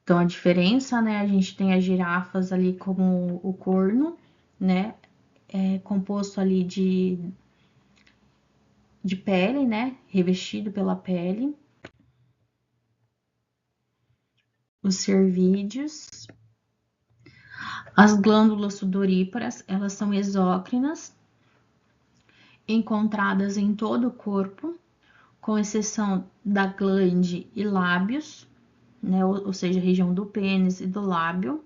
Então, a diferença, né, a gente tem as girafas ali como o corno, né, composto ali de pele, né, revestido pela pele. Os cervídeos. As glândulas sudoríparas, elas são exócrinas, encontradas em todo o corpo, com exceção da glande e lábios, né, ou seja, a região do pênis e do lábio.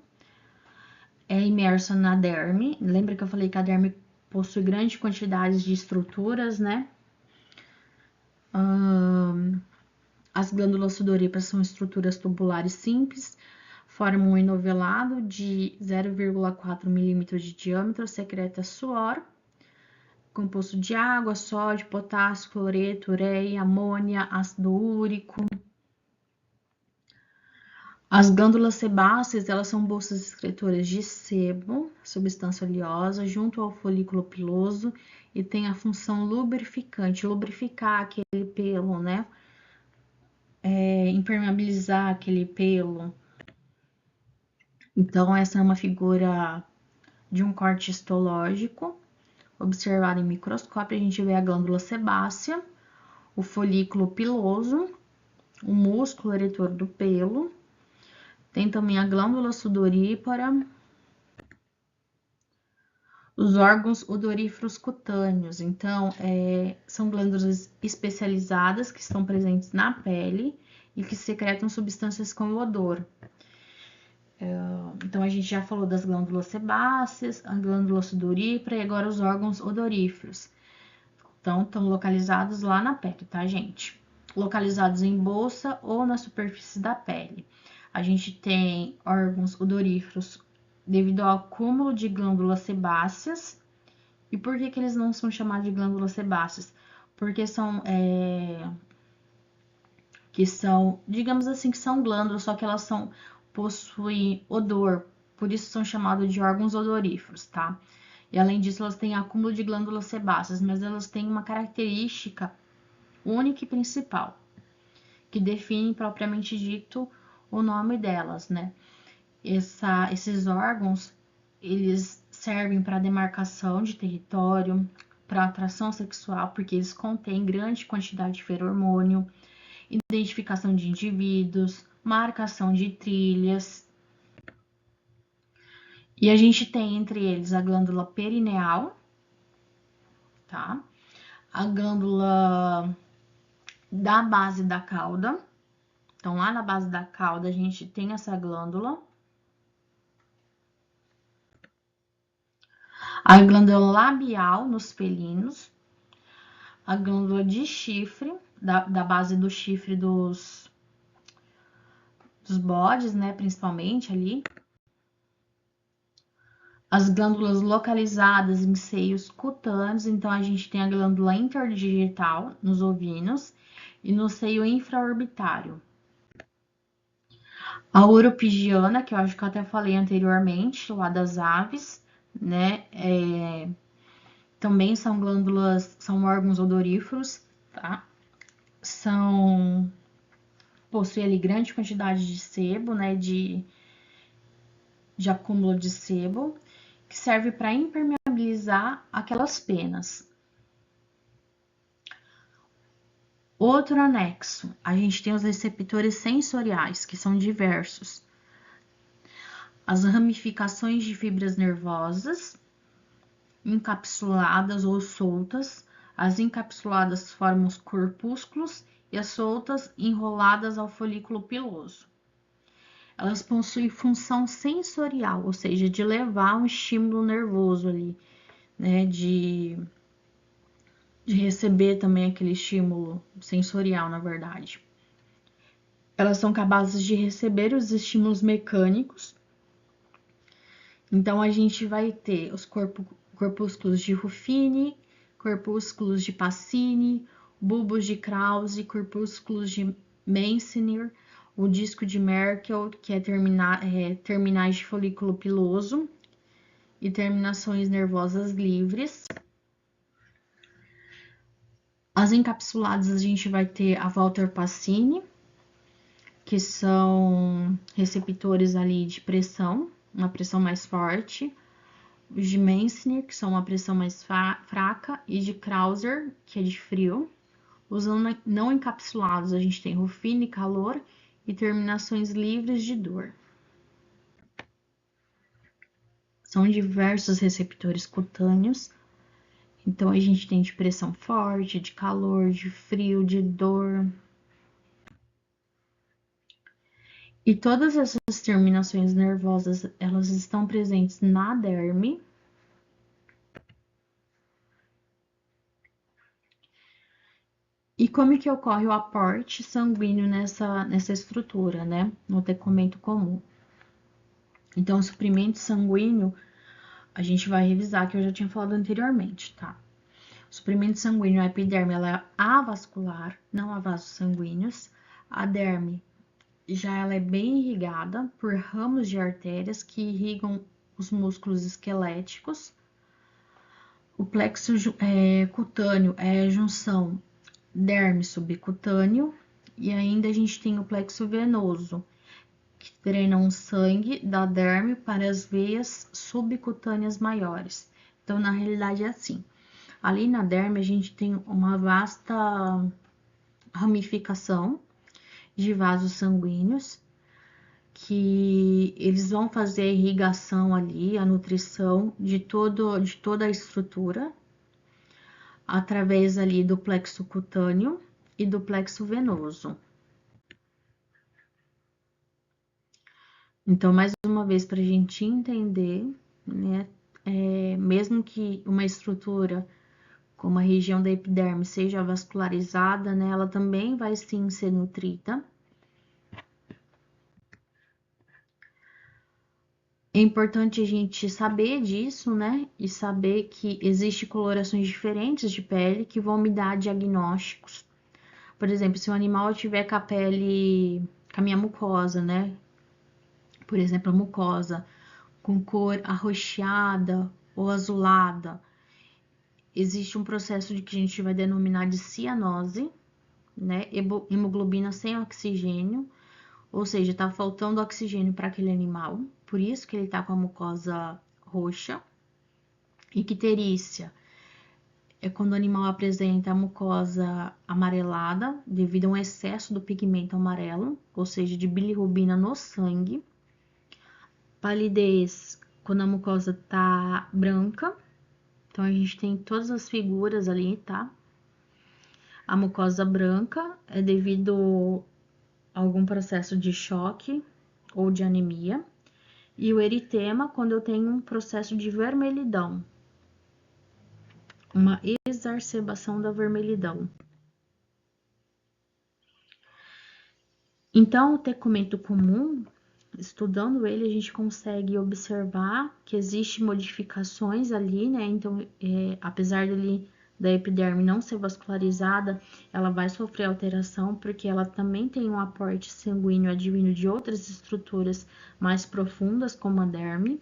É imersa na derme. Lembra que eu falei que a derme possui grande quantidade de estruturas, né? As glândulas sudoríparas são estruturas tubulares simples, formam um enovelado de 0,4 milímetros de diâmetro, secreta suor, composto de água, sódio, potássio, cloreto, ureia, amônia, ácido úrico. As glândulas sebáceas, elas são bolsas excretoras de sebo, substância oleosa, junto ao folículo piloso e tem a função lubrificante, lubrificar aquele pelo, né? Impermeabilizar aquele pelo. Então, essa é uma figura de um corte histológico, observado em microscópio. A gente vê a glândula sebácea, o folículo piloso, o músculo eretor do pelo. Tem também a glândula sudorípara, os órgãos odoríferos cutâneos. Então, são glândulas especializadas que estão presentes na pele e que secretam substâncias com odor. Então, a gente já falou das glândulas sebáceas, a glândula sudorípara e agora os órgãos odoríferos. Então, estão localizados lá na pele, tá, gente? Localizados em bolsa ou na superfície da pele. A gente tem órgãos odoríferos devido ao acúmulo de glândulas sebáceas. E por que eles não são chamados de glândulas sebáceas? Porque digamos assim, que são glândulas, só que elas possuem odor, por isso são chamados de órgãos odoríferos, tá? E além disso, elas têm acúmulo de glândulas sebáceas, mas elas têm uma característica única e principal, que define propriamente dito o nome delas, né? Esses órgãos, eles servem para demarcação de território, para atração sexual, porque eles contêm grande quantidade de feromônio, identificação de indivíduos, marcação de trilhas. E a gente tem entre eles a glândula perineal, tá? A glândula da base da cauda. Então, lá na base da cauda, a gente tem essa glândula. A glândula labial nos felinos. A glândula de chifre, da base do chifre dos bodes, né, principalmente ali. As glândulas localizadas em seios cutâneos, então a gente tem a glândula interdigital nos ovinos e no seio infraorbitário. A uropigiana, que eu acho que eu até falei anteriormente, lá das aves, né, também são glândulas, são órgãos odoríferos, tá? Possui ali grande quantidade de sebo, né, de acúmulo de sebo, que serve para impermeabilizar aquelas penas. Outro anexo, a gente tem os receptores sensoriais, que são diversos. As ramificações de fibras nervosas, encapsuladas ou soltas. As encapsuladas formam os corpúsculos e as soltas enroladas ao folículo piloso. Elas possuem função sensorial, ou seja, de levar um estímulo nervoso ali, né, de receber também aquele estímulo sensorial, na verdade. Elas são capazes de receber os estímulos mecânicos. Então, a gente vai ter os corpúsculos de Ruffini, corpúsculos de Pacini, bulbos de Krause, corpúsculos de Meissner, o disco de Merkel, que é terminais de folículo piloso e terminações nervosas livres. As encapsuladas a gente vai ter a Walter Pacini, que são receptores ali de pressão, uma pressão mais forte. Os de Meissner, que são uma pressão mais fraca, e de Krauser, que é de frio. Os não encapsulados, a gente tem rufino e calor, e terminações livres de dor. São diversos receptores cutâneos. Então, a gente tem de pressão forte, de calor, de frio, de dor. E todas essas terminações nervosas, elas estão presentes na derme. E como que ocorre o aporte sanguíneo nessa estrutura, né? No tecomento comum. Então, o suprimento sanguíneo, a gente vai revisar, que eu já tinha falado anteriormente, tá? O suprimento sanguíneo, a epiderme, ela é avascular, não há vasos sanguíneos. A derme, já ela é bem irrigada por ramos de artérias que irrigam os músculos esqueléticos. O plexo cutâneo é a junção derme subcutâneo, e ainda a gente tem o plexo venoso, que drenam o sangue da derme para as veias subcutâneas maiores. Então, na realidade, é assim. Ali na derme, a gente tem uma vasta ramificação de vasos sanguíneos, que eles vão fazer a irrigação ali, a nutrição de toda a estrutura, através ali do plexo cutâneo e do plexo venoso. Então, mais uma vez, para a gente entender, né, mesmo que uma estrutura como a região da epiderme seja vascularizada, né, ela também vai sim ser nutrida. É importante a gente saber disso, né, e saber que existem colorações diferentes de pele que vão me dar diagnósticos. Por exemplo, se o animal tiver com a pele, com a minha mucosa, né, por exemplo, a mucosa com cor arroxeada ou azulada, existe um processo de que a gente vai denominar de cianose, né? Hemoglobina sem oxigênio, ou seja, tá faltando oxigênio para aquele animal, por isso que ele tá com a mucosa roxa. Icterícia é quando o animal apresenta a mucosa amarelada devido a um excesso do pigmento amarelo, ou seja, de bilirrubina no sangue. Palidez, quando a mucosa tá branca. Então, a gente tem todas as figuras ali, tá? A mucosa branca é devido a algum processo de choque ou de anemia. E o eritema, quando eu tenho um processo de vermelhidão. Uma exacerbação da vermelhidão. Então, o tecomento comum, estudando ele, a gente consegue observar que existem modificações ali, né? Então, apesar da epiderme não ser vascularizada, ela vai sofrer alteração porque ela também tem um aporte sanguíneo advindo de outras estruturas mais profundas, como a derme.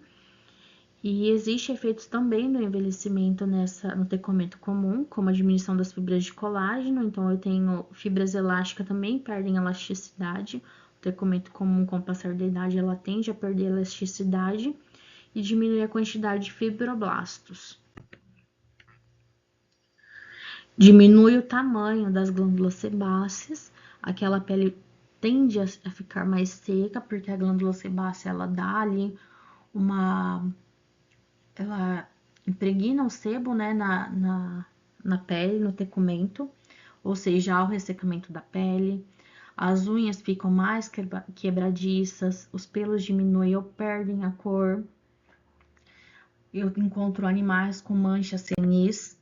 E existe efeitos também no envelhecimento no tecomento comum, como a diminuição das fibras de colágeno. Então, eu tenho fibras elásticas também perdem elasticidade. O tecomento comum, com o passar da idade, ela tende a perder elasticidade e diminui a quantidade de fibroblastos. Diminui o tamanho das glândulas sebáceas, aquela pele tende a ficar mais seca, porque a glândula sebácea, ela dá ali ela impregna o sebo, né, na pele, no tecomento, ou seja, há o ressecamento da pele, as unhas ficam mais quebradiças, os pelos diminuem ou perdem a cor. Eu encontro animais com manchas senis.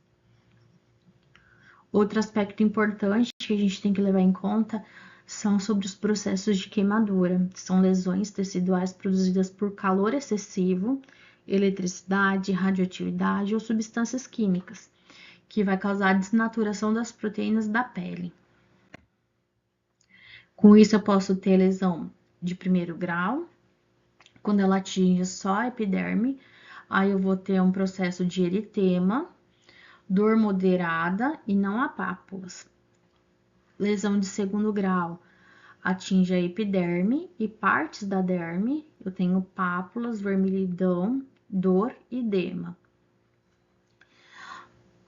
Outro aspecto importante que a gente tem que levar em conta são sobre os processos de queimadura. São lesões teciduais produzidas por calor excessivo, eletricidade, radioatividade ou substâncias químicas, que vai causar a desnaturação das proteínas da pele. Com isso, eu posso ter lesão de primeiro grau, quando ela atinge só a epiderme, aí eu vou ter um processo de eritema, dor moderada e não há pápulas. Lesão de segundo grau, atinge a epiderme e partes da derme. Eu tenho pápulas, vermelhidão, dor e edema.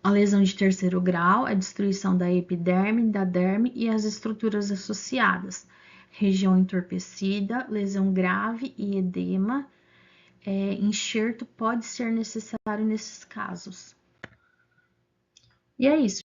A lesão de terceiro grau é destruição da epiderme, da derme e as estruturas associadas. Região entorpecida, lesão grave e edema. Enxerto pode ser necessário nesses casos. E é isso.